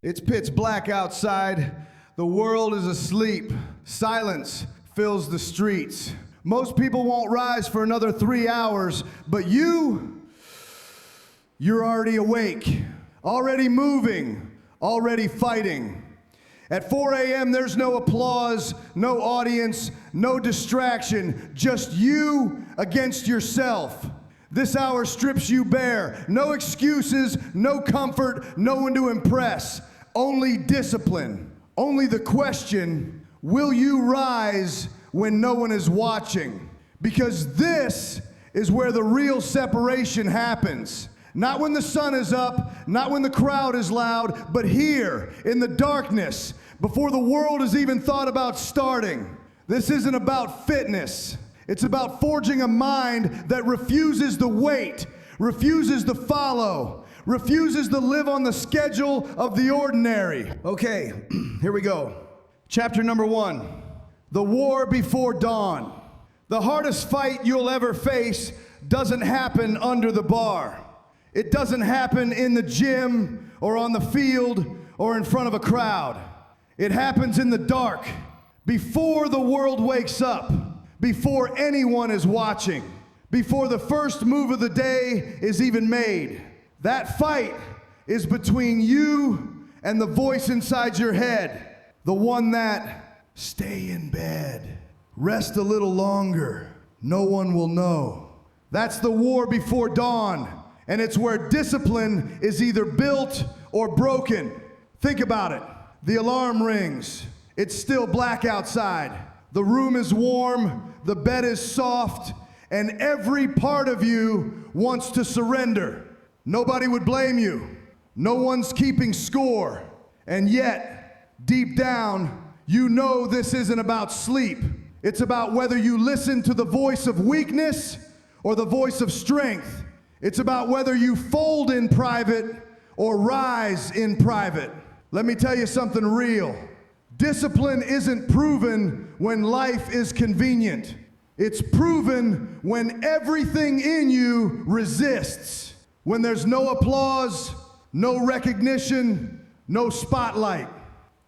It's pitch black outside. The world is asleep. Silence fills the streets. Most people won't rise for another 3 hours, but you're already awake, already moving, already fighting. At 4 a.m., there's no applause, no audience, no distraction, just you against yourself. This hour strips you bare. No excuses, no comfort, no one to impress. Only discipline. Only the question, will you rise when no one is watching? Because this is where the real separation happens. Not when the sun is up, not when the crowd is loud, but here in the darkness, before the world has even thought about starting. This isn't about fitness. It's about forging a mind that refuses to wait, refuses to follow, refuses to live on the schedule of the ordinary. Okay, here we go. Chapter number 1, the war before dawn. The hardest fight you'll ever face doesn't happen under the bar. It doesn't happen in the gym or on the field or in front of a crowd. It happens in the dark, before the world wakes up, before anyone is watching, before the first move of the day is even made. That fight is between you and the voice inside your head, the one that, stay in bed, rest a little longer, no one will know. That's the war before dawn, and it's where discipline is either built or broken. Think about it. The alarm rings. It's still black outside. The room is warm, the bed is soft, and every part of you wants to surrender. Nobody would blame you. No one's keeping score. And yet, deep down, you know this isn't about sleep. It's about whether you listen to the voice of weakness or the voice of strength. It's about whether you fold in private or rise in private. Let me tell you something real. Discipline isn't proven when life is convenient. It's proven when everything in you resists. When there's no applause, no recognition, no spotlight.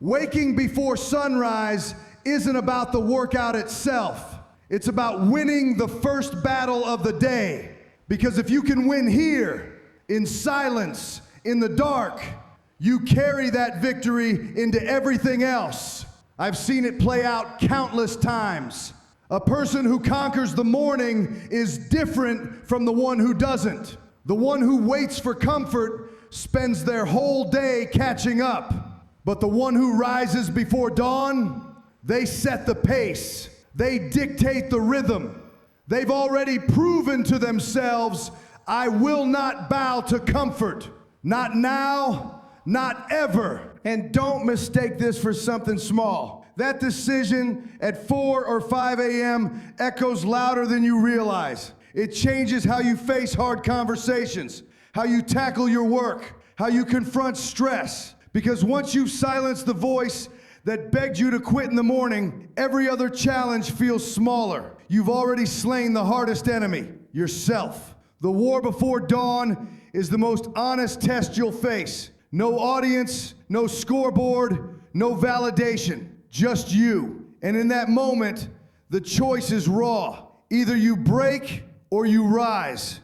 Waking before sunrise isn't about the workout itself. It's about winning the first battle of the day. Because if you can win here, in silence, in the dark, you carry that victory into everything else. I've seen it play out countless times. A person who conquers the morning is different from the one who doesn't. The one who waits for comfort spends their whole day catching up. But the one who rises before dawn, they set the pace. They dictate the rhythm. They've already proven to themselves, I will not bow to comfort. Not now, not ever. And don't mistake this for something small. That decision at 4 or 5 a.m. echoes louder than you realize. It changes how you face hard conversations, how you tackle your work, how you confront stress. Because once you've silenced the voice that begged you to quit in the morning, every other challenge feels smaller. You've already slain the hardest enemy, yourself. The war before dawn is the most honest test you'll face. No audience, no scoreboard, no validation, just you. And in that moment, the choice is raw. Either you break or you rise.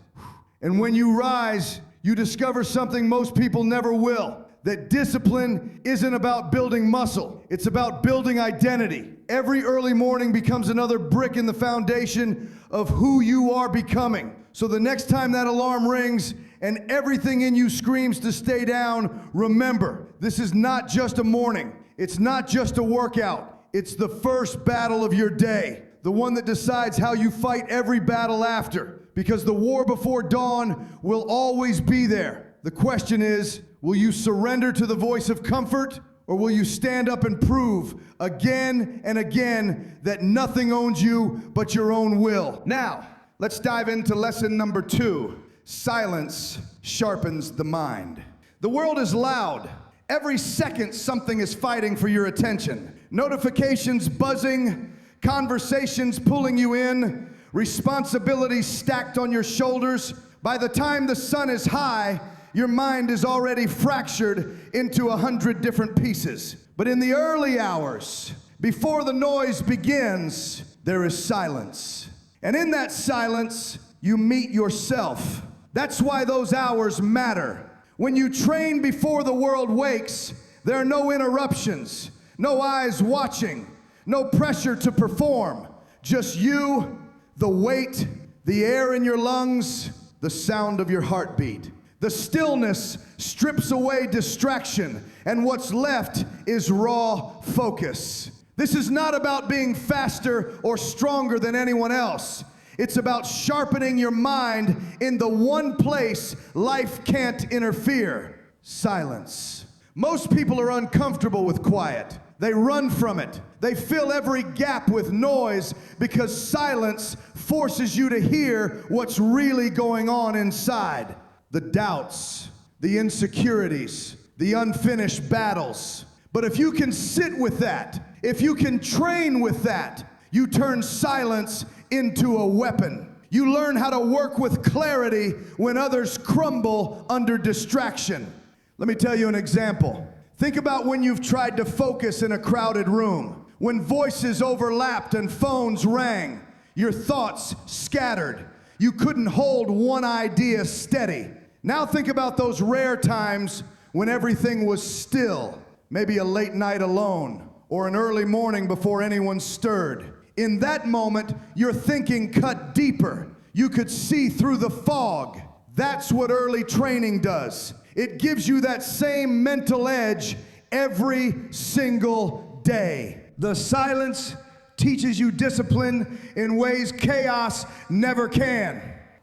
And when you rise, you discover something most people never will. That discipline isn't about building muscle. It's about building identity. Every early morning becomes another brick in the foundation of who you are becoming. So the next time that alarm rings and everything in you screams to stay down, remember, this is not just a morning. It's not just a workout. It's the first battle of your day. The one that decides how you fight every battle after. Because the war before dawn will always be there. The question is, will you surrender to the voice of comfort, or will you stand up and prove again and again that nothing owns you but your own will? Now, let's dive into lesson number 2. Silence sharpens the mind. The world is loud. Every second something is fighting for your attention. Notifications buzzing, conversations pulling you in, responsibilities stacked on your shoulders. By the time the sun is high, your mind is already fractured into 100 different pieces. But in the early hours, before the noise begins, there is silence. And in that silence, you meet yourself. That's why those hours matter. When you train before the world wakes, there are no interruptions, no eyes watching, no pressure to perform. Just you, the weight, the air in your lungs, the sound of your heartbeat. The stillness strips away distraction, and what's left is raw focus. This is not about being faster or stronger than anyone else. It's about sharpening your mind in the one place life can't interfere: silence. Most people are uncomfortable with quiet. They run from it. They fill every gap with noise because silence forces you to hear what's really going on inside. The doubts, the insecurities, the unfinished battles. But if you can sit with that, if you can train with that, you turn silence into a weapon. You learn how to work with clarity when others crumble under distraction. Let me tell you an example. Think about when you've tried to focus in a crowded room, when voices overlapped and phones rang, your thoughts scattered. You couldn't hold one idea steady. Now think about those rare times when everything was still, maybe a late night alone or an early morning before anyone stirred. In that moment, your thinking cut deeper. You could see through the fog. That's what early training does. It gives you that same mental edge every single day. The silence teaches you discipline in ways chaos never can.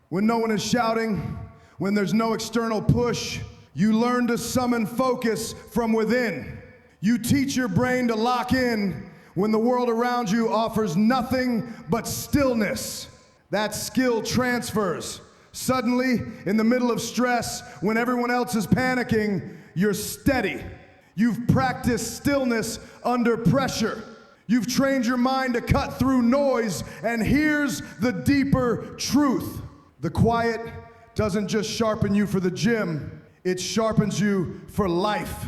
When no one is shouting, when there's no external push, you learn to summon focus from within. You teach your brain to lock in when the world around you offers nothing but stillness. That skill transfers. Suddenly, in the middle of stress, when everyone else is panicking, you're steady. You've practiced stillness under pressure. You've trained your mind to cut through noise, and here's the deeper truth. The quiet doesn't just sharpen you for the gym, it sharpens you for life.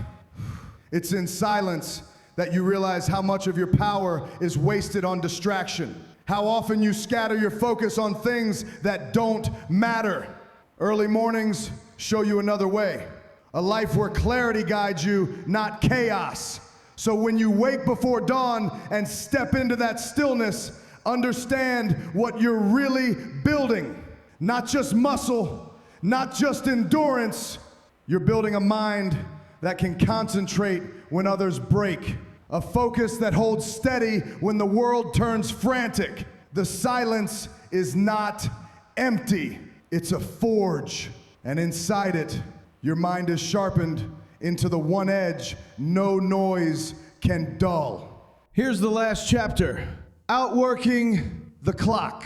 It's in silence that you realize how much of your power is wasted on distraction. How often you scatter your focus on things that don't matter. Early mornings show you another way. A life where clarity guides you, not chaos. So when you wake before dawn and step into that stillness, understand what you're really building. Not just muscle, not just endurance. You're building a mind that can concentrate when others break. A focus that holds steady when the world turns frantic. The silence is not empty. It's a forge. And inside it, your mind is sharpened into the one edge no noise can dull. Here's the last chapter. Outworking the clock.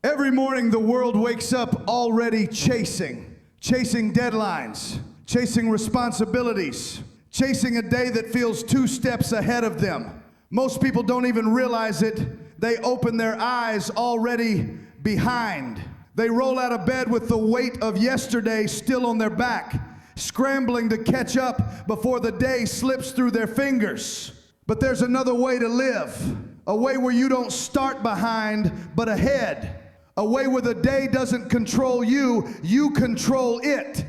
Every morning the world wakes up already chasing deadlines, chasing responsibilities, chasing a day that feels 2 steps ahead of them. Most people don't even realize it. They open their eyes already behind. They roll out of bed with the weight of yesterday still on their back, scrambling to catch up before the day slips through their fingers. But there's another way to live, a way where you don't start behind, but ahead, a way where the day doesn't control you, you control it.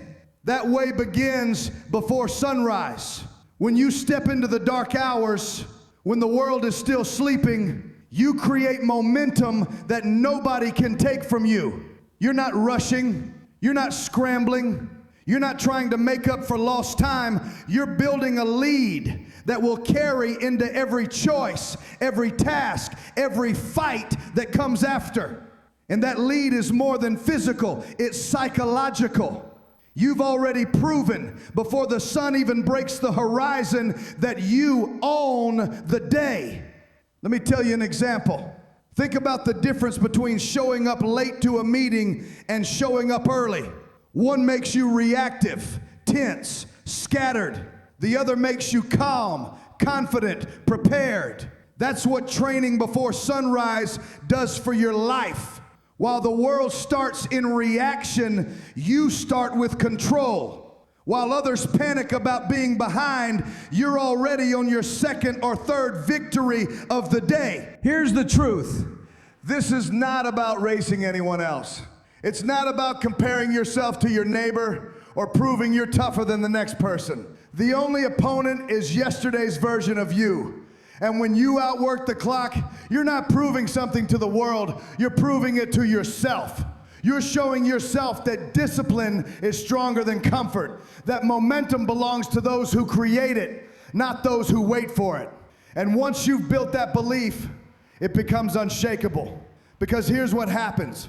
That way begins before sunrise. When you step into the dark hours, when the world is still sleeping, you create momentum that nobody can take from you. You're not rushing, you're not scrambling, you're not trying to make up for lost time. You're building a lead that will carry into every choice, every task, every fight that comes after. And that lead is more than physical, it's psychological. You've already proven before the sun even breaks the horizon that you own the day. Let me tell you an example. Think about the difference between showing up late to a meeting and showing up early. One makes you reactive, tense, scattered. The other makes you calm, confident, prepared. That's what training before sunrise does for your life. While the world starts in reaction, you start with control. While others panic about being behind, you're already on your second or third victory of the day. Here's the truth. This is not about racing anyone else. It's not about comparing yourself to your neighbor or proving you're tougher than the next person. The only opponent is yesterday's version of you. And when you outwork the clock, you're not proving something to the world, you're proving it to yourself. You're showing yourself that discipline is stronger than comfort, that momentum belongs to those who create it, not those who wait for it. And once you've built that belief, it becomes unshakable. Because here's what happens.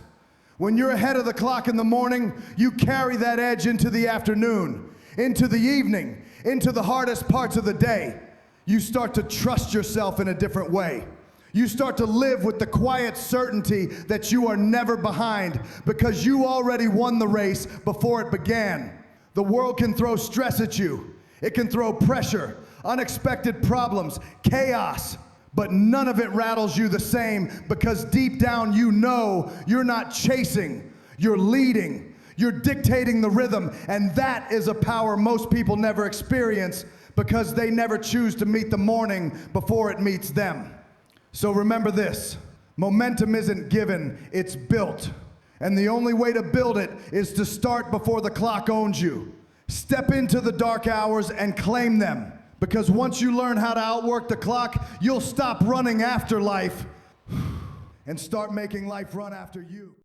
When you're ahead of the clock in the morning, you carry that edge into the afternoon, into the evening, into the hardest parts of the day. You start to trust yourself in a different way. You start to live with the quiet certainty that you are never behind because you already won the race before it began. The world can throw stress at you. It can throw pressure, unexpected problems, chaos, but none of it rattles you the same because deep down you know you're not chasing, you're leading, you're dictating the rhythm, and that is a power most people never experience because they never choose to meet the morning before it meets them. So remember this, momentum isn't given, it's built. And the only way to build it is to start before the clock owns you. Step into the dark hours and claim them. Because once you learn how to outwork the clock, you'll stop running after life and start making life run after you.